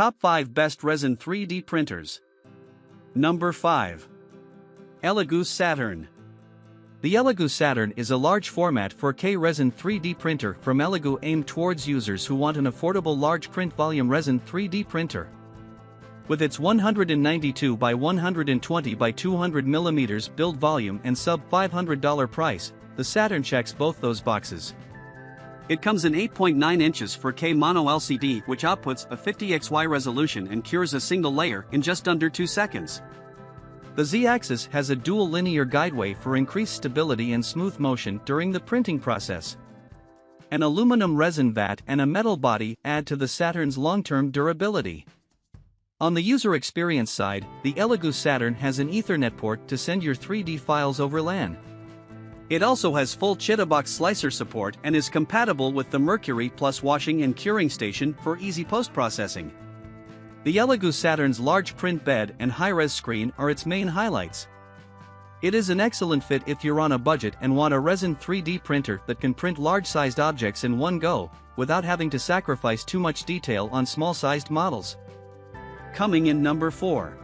Top 5 Best Resin 3D Printers. Number 5. Elegoo Saturn. The Elegoo Saturn is a large format 4K resin 3D printer from Elegoo aimed towards users who want an affordable large print volume resin 3D printer. With its 192 by 120 by 200 mm build volume and sub $500 price, the Saturn checks both those boxes. It comes in 8.9 inches 4K mono LCD which outputs a 50xy resolution and cures a single layer in just under 2 seconds. The Z-axis has a dual linear guideway for increased stability and smooth motion during the printing process. An aluminum resin vat and a metal body add to the Saturn's long-term durability. On the user experience side, the Elegoo Saturn has an Ethernet port to send your 3D files over LAN. It also has full Chitabox slicer support and is compatible with the Mercury Plus washing and curing station for easy post-processing. The Elegoo Saturn's large print bed and high-res screen are its main highlights. It is an excellent fit if you're on a budget and want a resin 3D printer that can print large-sized objects in one go, without having to sacrifice too much detail on small-sized models. Coming in number 4.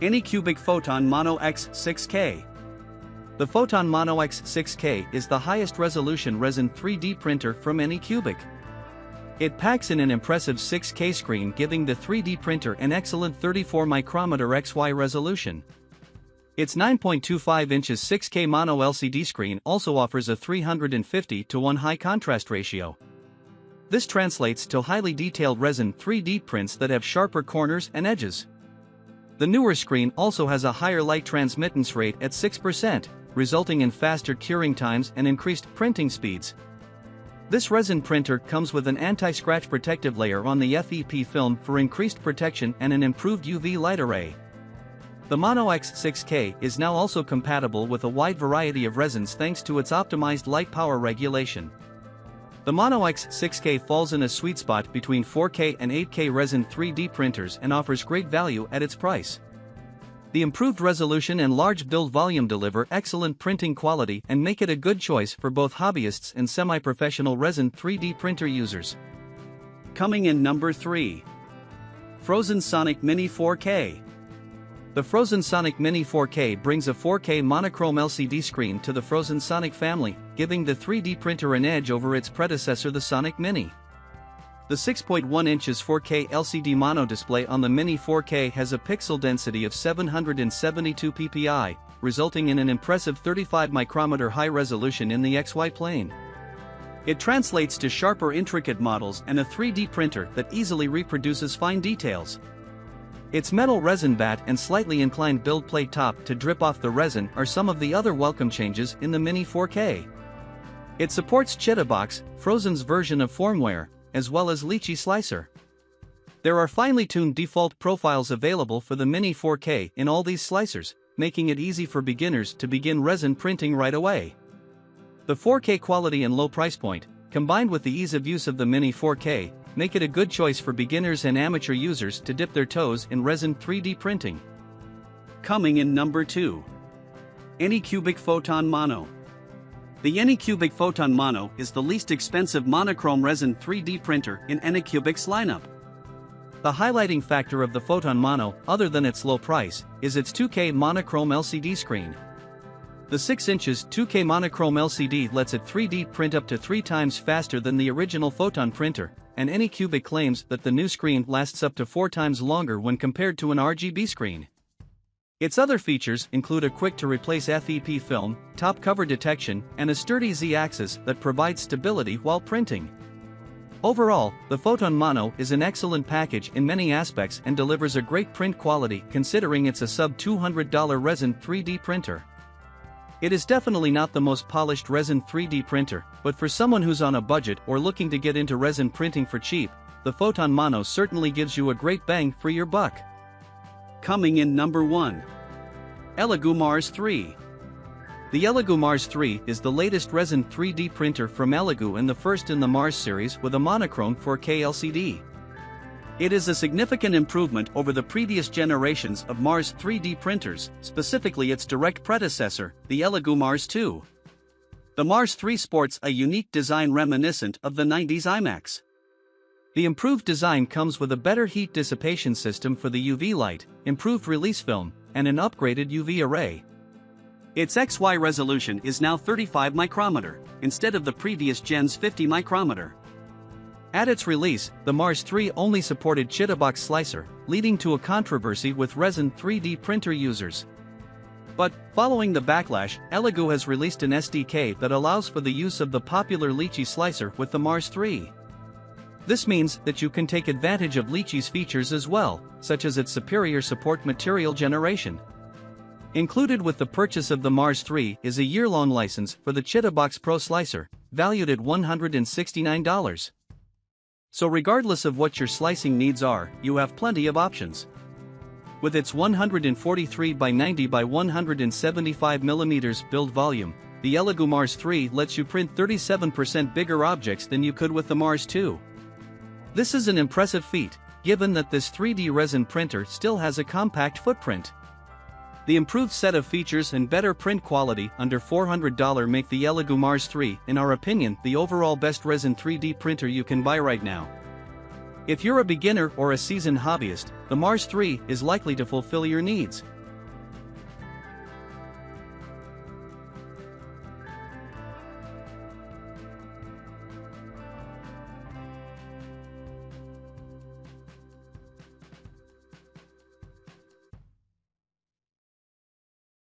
Anycubic Photon Monox 6K. The Photon Monox 6K is the highest resolution resin 3D printer from Anycubic. It packs in an impressive 6K screen, giving the 3D printer an excellent 34 micrometer XY resolution. Its 9.25 inches 6K mono LCD screen also offers a 350:1 high contrast ratio. This translates to highly detailed resin 3D prints that have sharper corners and edges. The newer screen also has a higher light transmittance rate at 6%, resulting in faster curing times and increased printing speeds. This resin printer comes with an anti-scratch protective layer on the FEP film for increased protection and an improved UV light array. The Monox 6K is now also compatible with a wide variety of resins thanks to its optimized light power regulation. The Monox 6K falls in a sweet spot between 4K and 8K resin 3D printers and offers great value at its price. The improved resolution and large build volume deliver excellent printing quality and make it a good choice for both hobbyists and semi-professional resin 3D printer users. Coming in number 3. Phrozen Sonic Mini 4K. The Phrozen Sonic Mini 4K brings a 4K monochrome LCD screen to the Phrozen Sonic family, giving the 3D printer an edge over its predecessor the Sonic Mini. The 6.1 inches 4K LCD mono display on the Mini 4K has a pixel density of 772 ppi, resulting in an impressive 35 micrometer high resolution in the XY plane. It translates to sharper intricate models and a 3D printer that easily reproduces fine details. Its metal resin vat and slightly inclined build plate top to drip off the resin are some of the other welcome changes in the Mini 4K. It supports Chitabox, Phrozen's version of Formware, as well as Lychee Slicer. There are finely tuned default profiles available for the Mini 4K in all these slicers, making it easy for beginners to begin resin printing right away. The 4K quality and low price point, combined with the ease of use of the Mini 4K, make it a good choice for beginners and amateur users to dip their toes in resin 3D printing. Coming in number 2. Anycubic Photon Mono. The Anycubic Photon Mono is the least expensive monochrome resin 3D printer in Anycubic's lineup. The highlighting factor of the Photon Mono, other than its low price, is its 2K monochrome LCD screen. The 6 inches 2K monochrome LCD lets it 3D print up to 3 times faster than the original Photon printer, and Anycubic claims that the new screen lasts up to 4 times longer when compared to an RGB screen. Its other features include a quick-to-replace FEP film, top cover detection, and a sturdy Z-axis that provides stability while printing. Overall, the Photon Mono is an excellent package in many aspects and delivers a great print quality considering it's a sub-$200 resin 3D printer. It is definitely not the most polished resin 3D printer, but for someone who's on a budget or looking to get into resin printing for cheap, the Photon Mono certainly gives you a great bang for your buck. Coming in number 1. Elegoo Mars 3. The Elegoo Mars 3 is the latest resin 3D printer from Elegoo and the first in the Mars series with a monochrome 4K LCD. It is a significant improvement over the previous generations of Mars 3D printers, specifically its direct predecessor, the Elegoo Mars 2. The Mars 3 sports a unique design reminiscent of the 90s IMAX. The improved design comes with a better heat dissipation system for the UV light, improved release film, and an upgraded UV array. Its XY resolution is now 35 micrometer, instead of the previous gen's 50 micrometer. At its release, the Mars 3 only supported Chitabox slicer, leading to a controversy with Resin 3D printer users. But, following the backlash, Elegoo has released an SDK that allows for the use of the popular Lychee slicer with the Mars 3. This means that you can take advantage of Lychee's features as well, such as its superior support material generation. Included with the purchase of the Mars 3 is a year-long license for the Chitabox Pro Slicer, valued at $169. So regardless of what your slicing needs are, you have plenty of options. With its 143 by 90 by 175 mm build volume, the Elegoo Mars 3 lets you print 37% bigger objects than you could with the Mars 2. This is an impressive feat, given that this 3D resin printer still has a compact footprint. The improved set of features and better print quality under $400 make the Elegoo Mars 3, in our opinion, the overall best resin 3D printer you can buy right now. If you're a beginner or a seasoned hobbyist, the Mars 3 is likely to fulfill your needs.